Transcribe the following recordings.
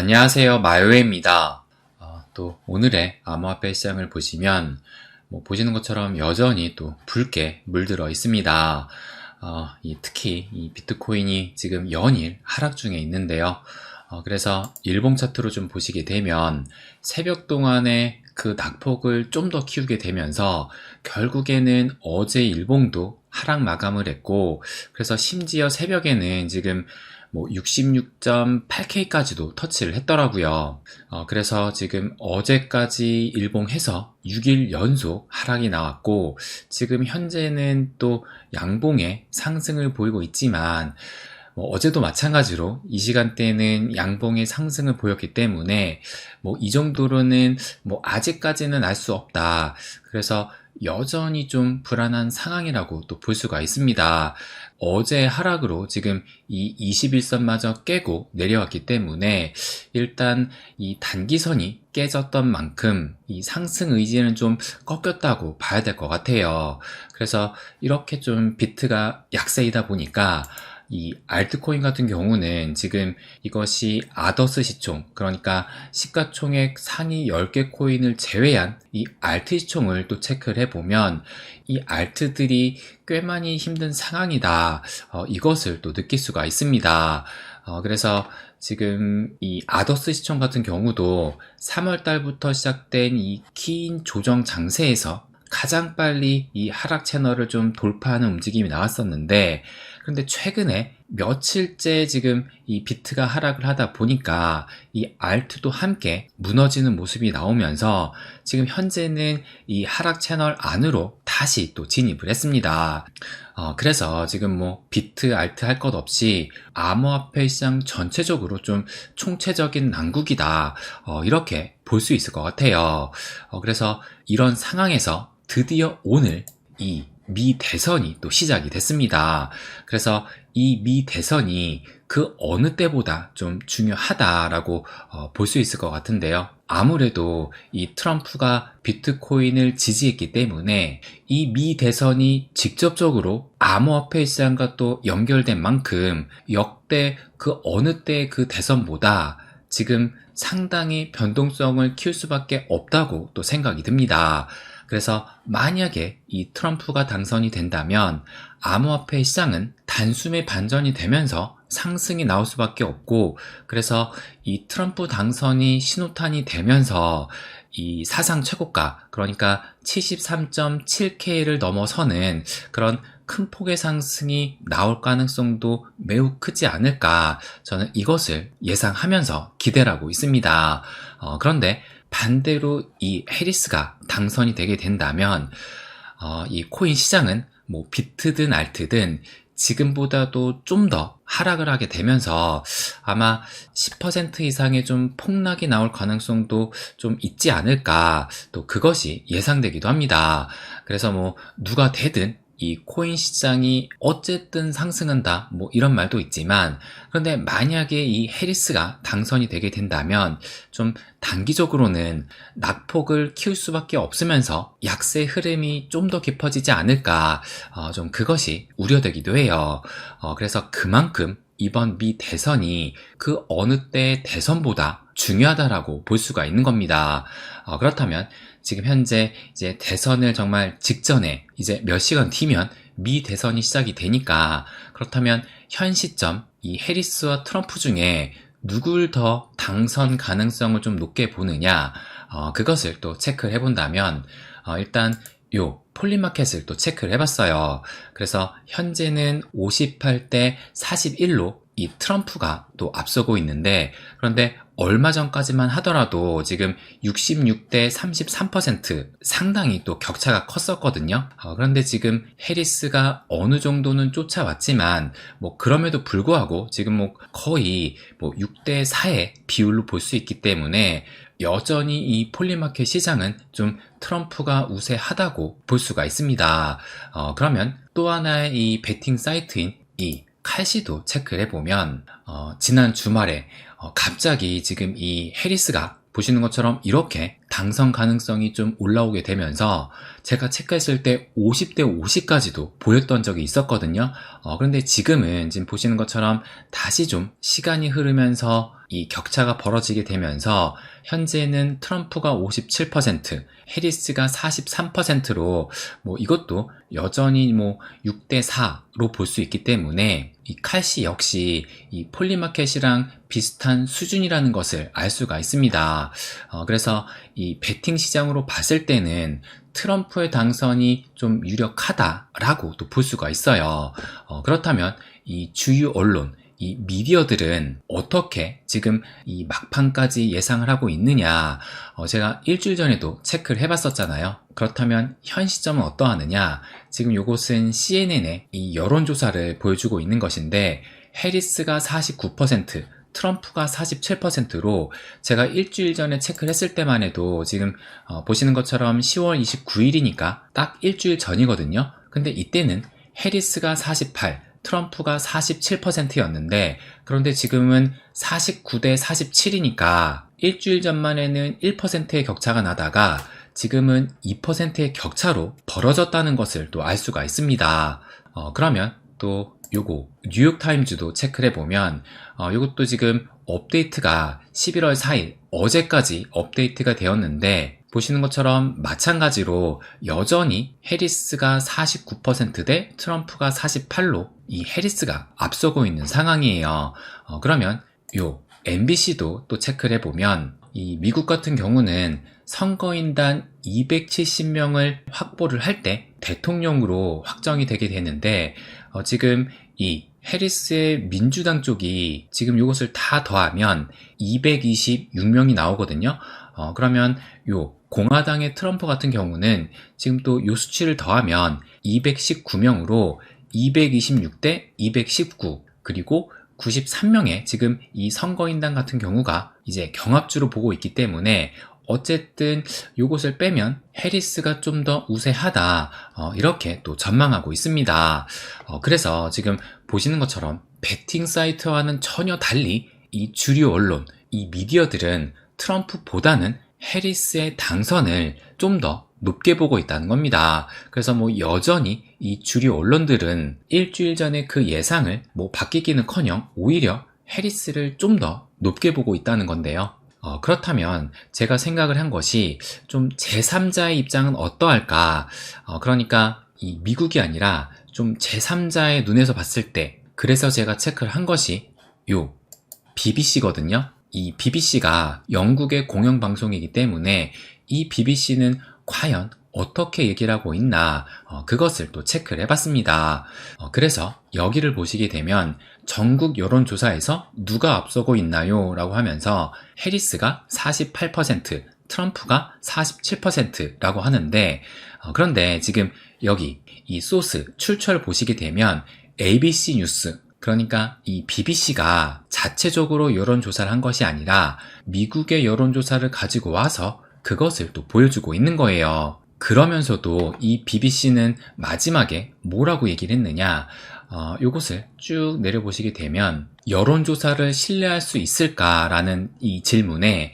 안녕하세요. 마요회입니다. 또 오늘의 암호화폐 시장을 보시면 보시는 것처럼 여전히 또 붉게 물들어 있습니다. 특히 이 비트코인이 지금 연일 하락 중에 있는데요. 그래서 일봉 차트로 좀 보시게 되면 새벽 동안에 그 낙폭을 좀 더 키우게 되면서 결국에는 어제 일봉도 하락 마감을 했고, 그래서 심지어 새벽에는 지금 66.8K까지도 터치를 했더라고요. 그래서 지금 어제까지 일봉해서 6일 연속 하락이 나왔고, 지금 현재는 또 양봉의 상승을 보이고 있지만, 어제도 마찬가지로 이 시간대에는 양봉의 상승을 보였기 때문에 이 정도로는 아직까지는 알 수 없다. 그래서 여전히 좀 불안한 상황이라고 또 볼 수가 있습니다. 어제 하락으로 지금 이 21선마저 깨고 내려왔기 때문에 일단 이 단기선이 깨졌던 만큼 이 상승 의지는 좀 꺾였다고 봐야 될 것 같아요. 그래서 이렇게 좀 비트가 약세이다 보니까 이 알트코인 같은 경우는 지금 이것이 아더스 시총, 그러니까 시가총액 상위 10개 코인을 제외한 이 알트 시총을 또 체크를 해보면 이 알트들이 꽤 많이 힘든 상황이다. 이것을 또 느낄 수가 있습니다. 그래서 지금 이 아더스 시총 같은 경우도 3월 달부터 시작된 이 키인 조정 장세에서 가장 빨리 이 하락 채널을 좀 돌파하는 움직임이 나왔었는데, 그런데 최근에 며칠째 지금 이 비트가 하락을 하다 보니까 이 알트도 함께 무너지는 모습이 나오면서 지금 현재는 이 하락 채널 안으로 다시 또 진입을 했습니다. 그래서 지금 비트, 알트 할 것 없이 암호화폐 시장 전체적으로 좀 총체적인 난국이다. 이렇게 볼 수 있을 것 같아요. 그래서 이런 상황에서 드디어 오늘 이 미 대선이 또 시작이 됐습니다. 그래서 이 미 대선이 그 어느 때보다 좀 중요하다라고 볼 수 있을 것 같은데요. 아무래도 이 트럼프가 비트코인을 지지했기 때문에 이 미 대선이 직접적으로 암호화폐 시장과 또 연결된 만큼 역대 그 어느 때 그 대선보다 지금 상당히 변동성을 키울 수밖에 없다고 또 생각이 듭니다. 그래서 만약에 이 트럼프가 당선이 된다면 암호화폐 시장은 단숨에 반전이 되면서 상승이 나올 수밖에 없고, 그래서 이 트럼프 당선이 신호탄이 되면서 이 사상 최고가, 그러니까 73.7K를 넘어서는 그런 큰 폭의 상승이 나올 가능성도 매우 크지 않을까, 저는 이것을 예상하면서 기대를 하고 있습니다. 그런데 반대로 이 해리스가 당선이 되게 된다면 이 코인 시장은 비트든 알트든 지금보다도 좀 더 하락을 하게 되면서 아마 10% 이상의 좀 폭락이 나올 가능성도 좀 있지 않을까, 또 그것이 예상되기도 합니다. 그래서 누가 되든 이 코인 시장이 어쨌든 상승한다, 이런 말도 있지만, 그런데 만약에 이 해리스가 당선이 되게 된다면 좀 단기적으로는 낙폭을 키울 수밖에 없으면서 약세 흐름이 좀 더 깊어지지 않을까, 좀 그것이 우려되기도 해요. 그래서 그만큼 이번 미 대선이 그 어느 때 대선보다 중요하다라고 볼 수가 있는 겁니다. 그렇다면 지금 현재 이제 대선을 정말 직전에 이제 몇 시간 뒤면 미 대선이 시작이 되니까, 그렇다면 현 시점 이 해리스와 트럼프 중에 누굴 더 당선 가능성을 좀 높게 보느냐, 그것을 또 체크를 해본다면 일단 요 폴리마켓을 또 체크를 해봤어요. 그래서 현재는 58대 41로 이 트럼프가 또 앞서고 있는데, 그런데 얼마 전까지만 하더라도 지금 66대 33% 상당히 또 격차가 컸었거든요. 그런데 지금 해리스가 어느 정도는 쫓아왔지만 그럼에도 불구하고 지금 거의 6대 4의 비율로 볼 수 있기 때문에 여전히 이 폴리마켓 시장은 좀 트럼프가 우세하다고 볼 수가 있습니다. 그러면 또 하나의 이 베팅 사이트인 이 칼시도 체크를 해보면 지난 주말에 갑자기 지금 이 해리스가 보시는 것처럼 이렇게 당선 가능성이 좀 올라오게 되면서 제가 체크했을 때 50대 50까지도 보였던 적이 있었거든요. 그런데 지금은 지금 보시는 것처럼 다시 좀 시간이 흐르면서 이 격차가 벌어지게 되면서 현재는 트럼프가 57%, 해리스가 43%로 이것도 여전히 6대 4로 볼 수 있기 때문에 이 칼시 역시 이 폴리마켓이랑 비슷한 수준이라는 것을 알 수가 있습니다. 그래서 이 베팅 시장으로 봤을 때는 트럼프의 당선이 좀 유력하다라고 또 볼 수가 있어요. 그렇다면 이 주요 언론, 이 미디어들은 어떻게 지금 이 막판까지 예상을 하고 있느냐. 제가 일주일 전에도 체크를 해봤었잖아요. 그렇다면 현 시점은 어떠하느냐. 지금 이것은 CNN의 이 여론조사를 보여주고 있는 것인데 해리스가 49%, 트럼프가 47%로 제가 일주일 전에 체크를 했을 때만 해도 지금 보시는 것처럼 10월 29일이니까 딱 일주일 전이거든요. 근데 이때는 해리스가 48, 트럼프가 47%였는데 그런데 지금은 49대 47이니까 일주일 전만에는 1%의 격차가 나다가 지금은 2%의 격차로 벌어졌다는 것을 또 알 수가 있습니다. 그러면 또 요거 뉴욕타임즈도 체크를 해보면 요것도 지금 업데이트가 11월 4일 어제까지 업데이트가 되었는데 보시는 것처럼 마찬가지로 여전히 해리스가 49%대 트럼프가 48로 이 해리스가 앞서고 있는 상황이에요. 그러면 요 MBC도 또 체크를 해보면 이 미국 같은 경우는 선거인단 270명을 확보를 할 때 대통령으로 확정이 되게 되는데 지금 이 해리스의 민주당 쪽이 지금 이것을 다 더하면 226명이 나오거든요. 그러면 요 공화당의 트럼프 같은 경우는 지금 또 요 수치를 더하면 219명으로 226대 219 그리고 93명의 지금 이 선거인단 같은 경우가 이제 경합주로 보고 있기 때문에 어쨌든 요것을 빼면 해리스가 좀 더 우세하다 이렇게 또 전망하고 있습니다. 그래서 지금 보시는 것처럼 베팅 사이트와는 전혀 달리 이 주류 언론, 이 미디어들은 트럼프보다는 해리스의 당선을 좀 더 높게 보고 있다는 겁니다. 그래서 여전히 이 주류 언론들은 일주일 전에 그 예상을 바뀌기는커녕 오히려 해리스를 좀 더 높게 보고 있다는 건데요. 그렇다면 제가 생각을 한 것이 좀 제3자의 입장은 어떠할까? 그러니까 이 미국이 아니라 좀 제3자의 눈에서 봤을 때 그래서 제가 체크를 한 것이 요 BBC거든요. 이 BBC가 영국의 공영방송이기 때문에 이 BBC는 과연 어떻게 얘기를 하고 있나 그것을 또 체크를 해봤습니다. 그래서 여기를 보시게 되면 전국 여론조사에서 누가 앞서고 있나요? 라고 하면서 해리스가 48%, 트럼프가 47%라고 하는데 그런데 지금 여기 이 소스 출처를 보시게 되면 ABC 뉴스 그러니까 이 BBC가 자체적으로 여론조사를 한 것이 아니라 미국의 여론조사를 가지고 와서 그것을 또 보여주고 있는 거예요. 그러면서도 이 BBC는 마지막에 뭐라고 얘기를 했느냐 요것을 쭉 내려보시게 되면 여론조사를 신뢰할 수 있을까라는 이 질문에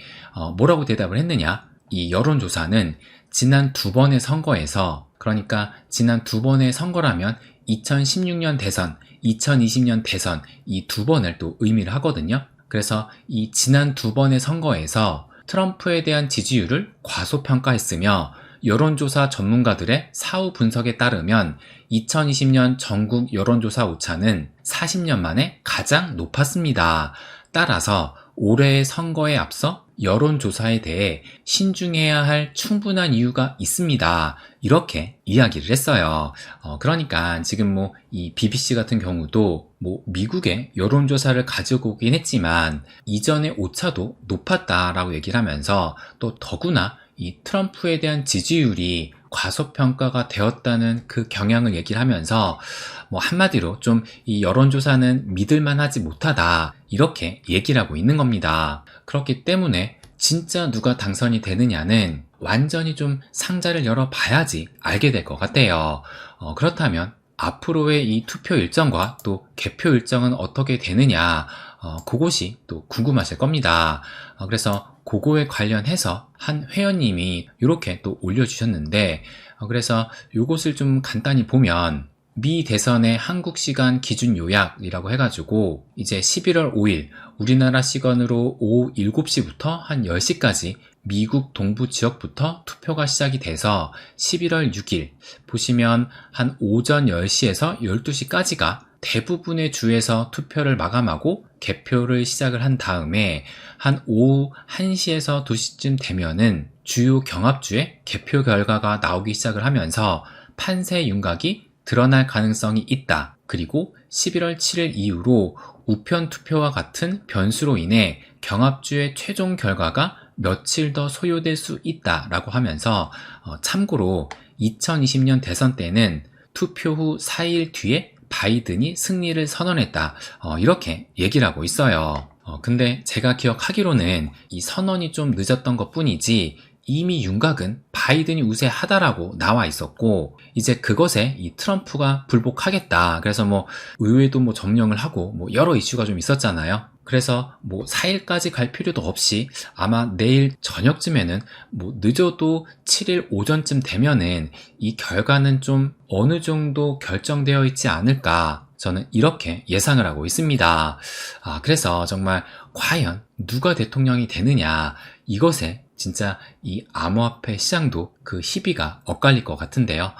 뭐라고 대답을 했느냐 이 여론조사는 지난 두 번의 선거에서 그러니까 지난 두 번의 선거라면 2016년 대선, 2020년 대선 이 두 번을 또 의미를 하거든요. 그래서 이 지난 두 번의 선거에서 트럼프에 대한 지지율을 과소평가했으며 여론조사 전문가들의 사후 분석에 따르면 2020년 전국 여론조사 오차는 40년 만에 가장 높았습니다. 따라서 올해의 선거에 앞서 여론조사에 대해 신중해야 할 충분한 이유가 있습니다. 이렇게 이야기를 했어요. 그러니까 지금 이 BBC 같은 경우도 미국의 여론조사를 가지고 오긴 했지만 이전의 오차도 높았다라고 얘기를 하면서 또 더구나 이 트럼프에 대한 지지율이 과소평가가 되었다는 그 경향을 얘기를 하면서 한마디로 좀 이 여론조사는 믿을만하지 못하다 이렇게 얘기를 하고 있는 겁니다. 그렇기 때문에 진짜 누가 당선이 되느냐는 완전히 좀 상자를 열어봐야지 알게 될 것 같아요. 그렇다면 앞으로의 이 투표 일정과 또 개표 일정은 어떻게 되느냐 그것이 또 궁금하실 겁니다. 그래서 그거에 관련해서 한 회원님이 이렇게 또 올려주셨는데, 그래서 이것을 좀 간단히 보면 미 대선의 한국 시간 기준 요약이라고 해가지고 이제 11월 5일 우리나라 시간으로 오후 7시부터 한 10시까지 미국 동부 지역부터 투표가 시작이 돼서 11월 6일 보시면 한 오전 10시에서 12시까지가 대부분의 주에서 투표를 마감하고 개표를 시작을 한 다음에 한 오후 1시에서 2시쯤 되면은 주요 경합주의 개표 결과가 나오기 시작을 하면서 판세 윤곽이 드러날 가능성이 있다. 그리고 11월 7일 이후로 우편 투표와 같은 변수로 인해 경합주의 최종 결과가 며칠 더 소요될 수 있다라고 하면서 참고로 2020년 대선 때는 투표 후 4일 뒤에 바이든이 승리를 선언했다. 이렇게 얘기를 하고 있어요. 근데 제가 기억하기로는 이 선언이 좀 늦었던 것 뿐이지 이미 윤곽은 바이든이 우세하다라고 나와 있었고 이제 그것에 이 트럼프가 불복하겠다. 그래서 뭐 의회도 뭐 점령을 하고 뭐 여러 이슈가 좀 있었잖아요. 그래서 뭐 4일까지 갈 필요도 없이 아마 내일 저녁쯤에는 뭐 늦어도 7일 오전쯤 되면은 이 결과는 좀 어느 정도 결정되어 있지 않을까. 저는 이렇게 예상을 하고 있습니다. 그래서 정말 과연 누가 대통령이 되느냐 이것에 진짜 이 암호화폐 시장도 그 희비가 엇갈릴 것 같은데요.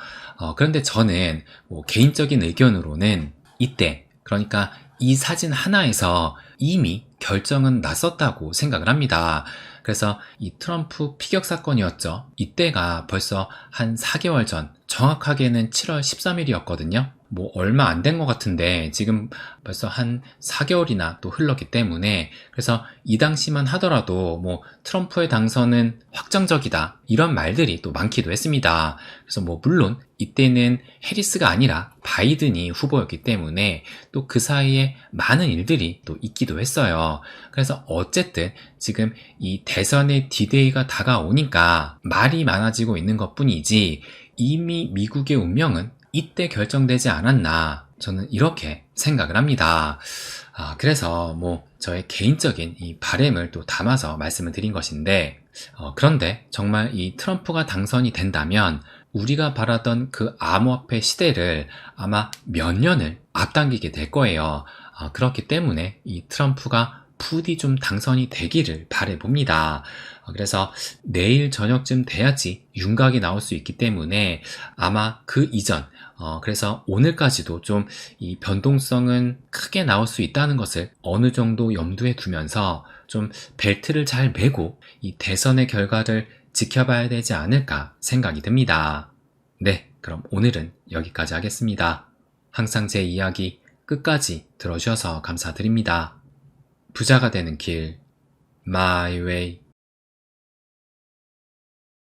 그런데 저는 뭐 개인적인 의견으로는 이때 그러니까 이 사진 하나에서 이미 결정은 났었다고 생각을 합니다. 그래서 이 트럼프 피격 사건이었죠. 이때가 벌써 한 4개월 전, 정확하게는 7월 13일이었거든요. 뭐 얼마 안 된 것 같은데 지금 벌써 한 4개월이나 또 흘렀기 때문에 그래서 이 당시만 하더라도 뭐 트럼프의 당선은 확정적이다 이런 말들이 또 많기도 했습니다. 그래서 뭐 물론 이때는 해리스가 아니라 바이든이 후보였기 때문에 또 그 사이에 많은 일들이 또 있기도 했어요. 그래서 어쨌든 지금 이 대선의 D-Day가 다가오니까 말이 많아지고 있는 것 뿐이지 이미 미국의 운명은 이때 결정되지 않았나 저는 이렇게 생각을 합니다. 그래서 뭐 저의 개인적인 이 바람을 또 담아서 말씀을 드린 것인데 그런데 정말 이 트럼프가 당선이 된다면 우리가 바라던 그 암호화폐 시대를 아마 몇 년을 앞당기게 될 거예요. 그렇기 때문에 이 트럼프가 부디 좀 당선이 되기를 바라봅니다. 그래서 내일 저녁쯤 돼야지 윤곽이 나올 수 있기 때문에 아마 그 이전 그래서 오늘까지도 좀 이 변동성은 크게 나올 수 있다는 것을 어느 정도 염두에 두면서 좀 벨트를 잘 매고 이 대선의 결과를 지켜봐야 되지 않을까 생각이 듭니다. 네, 그럼 오늘은 여기까지 하겠습니다. 항상 제 이야기 끝까지 들어주셔서 감사드립니다. 부자가 되는 길, My Way.